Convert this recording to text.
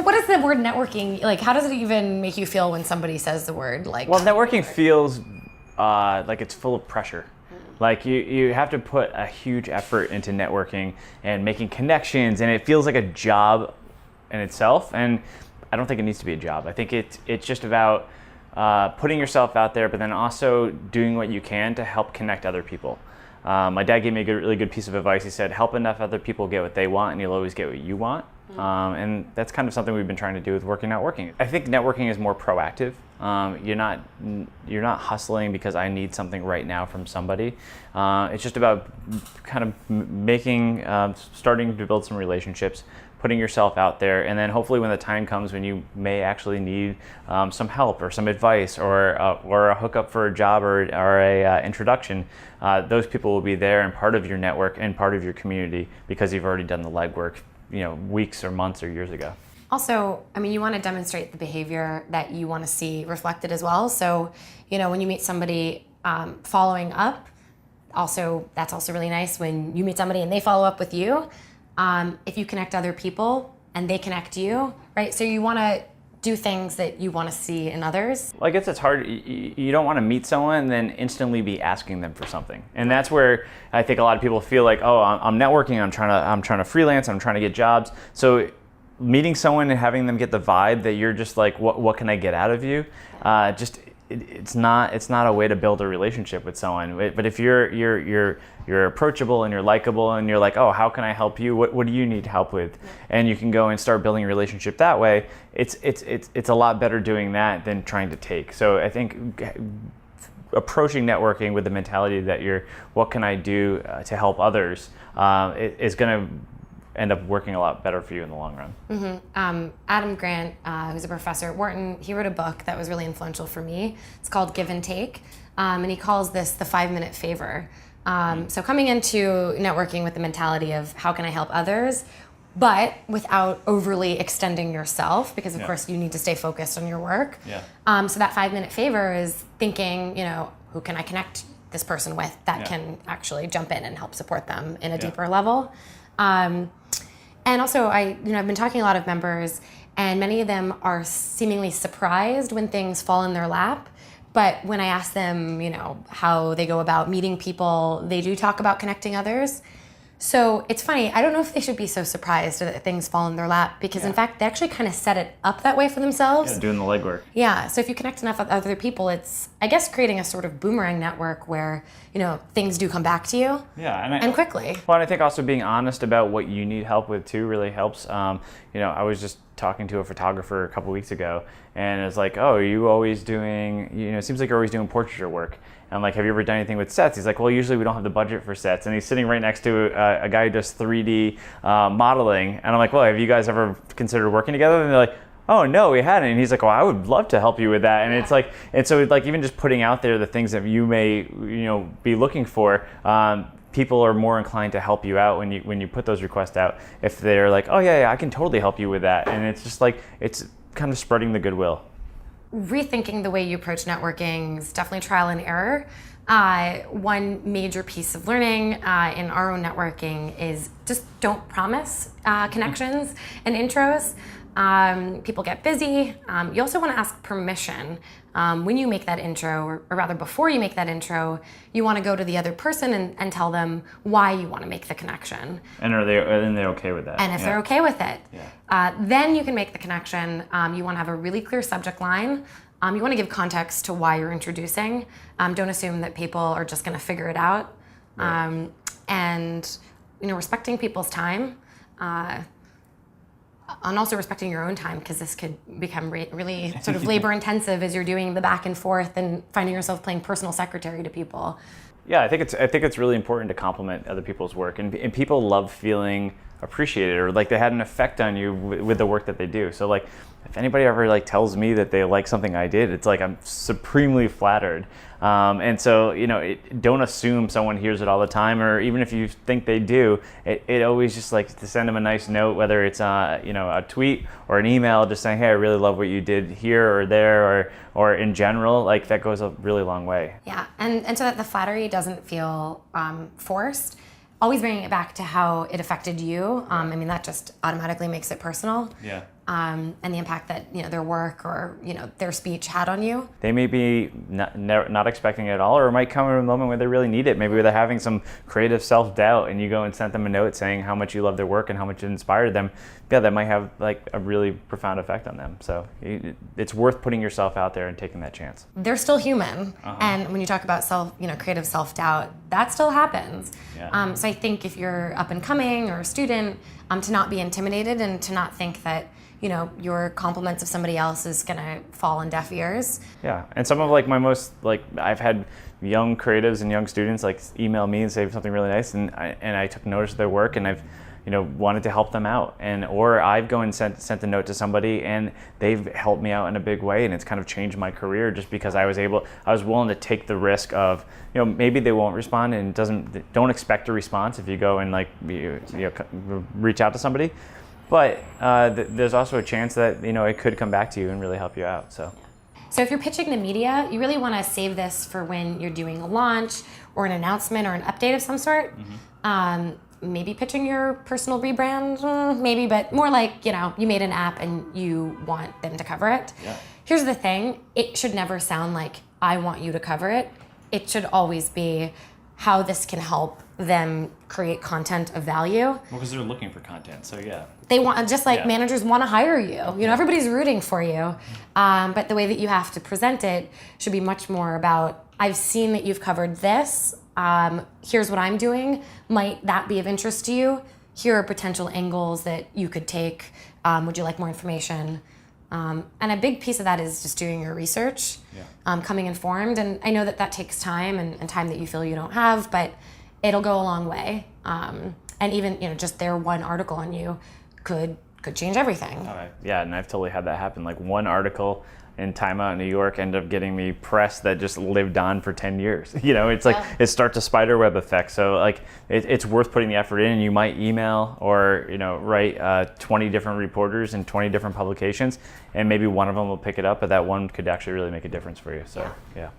Well, what is the word networking? Like, how does it even make you feel when somebody says the word? Like, well, networking feels like it's full of pressure. Like you have to put a huge effort into networking and making connections, and it feels like a job in itself. And I don't think it needs to be a job. I think it's just about putting yourself out there, but then also doing what you can to help connect other people. My dad gave me a really good piece of advice. He said, help enough other people get what they want, and you'll always get what you want. And that's kind of something we've been trying to do with Working Not Working. I think networking is more proactive. You're not hustling because I need something right now from somebody. It's just about kind of starting to build some relationships, putting yourself out there, and then hopefully when the time comes when you may actually need some help or some advice or a hookup for a job or a introduction, those people will be there and part of your network and part of your community because you've already done the legwork, weeks or months or years ago. Also, I mean, you want to demonstrate the behavior that you want to see reflected as well. So, when you meet somebody, following up, that's also really nice when you meet somebody and they follow up with you. If you connect other people and they connect you, right? So you want to do things that you want to see in others. Well, I guess it's hard. You don't want to meet someone and then instantly be asking them for something. And that's where I think a lot of people feel like, oh, I'm networking, I'm trying to freelance, I'm trying to get jobs. So meeting someone and having them get the vibe that you're just like, what can I get out of you? It's not a way to build a relationship with someone. But if you're approachable and you're likable and you're like, oh, how can I help you? What do you need help with? And you can go and start building a relationship that way. It's a lot better doing that than trying to take. So I think approaching networking with the mentality that what can I do to help others is going to end up working a lot better for you in the long run. Mm-hmm. Adam Grant, who's a professor at Wharton, he wrote a book that was really influential for me. It's called Give and Take, and he calls this the 5-minute favor. So coming into networking with the mentality of how can I help others, but without overly extending yourself, because of course you need to stay focused on your work. So that 5-minute favor is thinking, who can I connect this person with that can actually jump in and help support them in a deeper level. And also, I've been talking to a lot of members, and many of them are seemingly surprised when things fall in their lap. But when I ask them, how they go about meeting people, they do talk about connecting others. So it's funny, I don't know if they should be so surprised that things fall in their lap, because in fact, they actually kind of set it up that way for themselves. Yeah, doing the legwork. Yeah, so if you connect enough with other people, it's, I guess, creating a sort of boomerang network where, things do come back to you. Yeah, and quickly. Well, and I think also being honest about what you need help with too really helps. I was just talking to a photographer a couple weeks ago, and it's like, oh, are you always doing, it seems like you're always doing portraiture work. And I'm like, have you ever done anything with sets? He's like, well, usually we don't have the budget for sets. And he's sitting right next to a guy who does 3D modeling. And I'm like, well, have you guys ever considered working together? And they're like, oh, no, we hadn't. And he's like, well, I would love to help you with that. And it's like, and so like even just putting out there the things that you may, be looking for, people are more inclined to help you out when you put those requests out. If they're like, oh yeah, I can totally help you with that. And it's just like, it's kind of spreading the goodwill. Rethinking the way you approach networking is definitely trial and error. One major piece of learning in our own networking is just don't promise connections and intros. People get busy. You also want to ask permission when you make that intro, or rather before you make that intro. You want to go to the other person and tell them why you want to make the connection. And are they okay with that? And if they're okay with it, then you can make the connection. You want to have a really clear subject line. You want to give context to why you're introducing. Don't assume that people are just going to figure it out. Right. And respecting people's time. And also respecting your own time, because this could become really sort of labor intensive as you're doing the back and forth and finding yourself playing personal secretary to people. Yeah, I think it's really important to compliment other people's work, and people love feeling appreciated, or like they had an effect on you with the work that they do. So like, if anybody ever like tells me that they like something I did, it's like I'm supremely flattered. And so don't assume someone hears it all the time, or even if you think they do, it always just like to send them a nice note, whether it's a tweet or an email, just saying, hey, I really love what you did here or there, or in general, like that goes a really long way. Yeah, and so that the flattery doesn't feel forced. Always bringing it back to how it affected you. I mean, that just automatically makes it personal. Yeah. and the impact that their work or their speech had on you. They may be not expecting it at all, or it might come in a moment where they really need it. Maybe they're having some creative self-doubt, and you go and send them a note saying how much you love their work and how much it inspired them. Yeah, that might have like a really profound effect on them. So it's worth putting yourself out there and taking that chance. They're still human, and when you talk about creative self-doubt, that still happens. Yeah. So I think if you're up and coming or a student, to not be intimidated and to not think that your compliments of somebody else is gonna fall on deaf ears. Yeah, and some of like my most I've had young creatives and young students like email me and say something really nice, and I took notice of their work, and I've wanted to help them out, or I've gone and sent a note to somebody and they've helped me out in a big way, and it's kind of changed my career just because I was willing to take the risk of maybe they won't respond, and don't expect a response if you go and reach out to somebody. But there's also a chance that it could come back to you and really help you out. So if you're pitching to media, you really want to save this for when you're doing a launch or an announcement or an update of some sort. Maybe pitching your personal rebrand, maybe, but more like you made an app and you want them to cover it. Yeah. Here's the thing: it should never sound like I want you to cover it. It should always be how this can help them create content of value. Well, because they're looking for content, so yeah. They want, just like managers want to hire you. Everybody's rooting for you. But the way that you have to present it should be much more about, I've seen that you've covered this. Here's what I'm doing. Might that be of interest to you? Here are potential angles that you could take. Would you like more information? And a big piece of that is just doing your research, coming informed. And I know that takes time and time that you feel you don't have, but it'll go a long way. And even, just their one article on you could change everything. Yeah, and I've totally had that happen. Like one article in Time Out in New York ended up getting me press that just lived on for 10 years. It's like it starts a spider web effect. So like it's worth putting the effort in. You might email or write 20 different reporters in 20 different publications, and maybe one of them will pick it up, but that one could actually really make a difference for you. So yeah.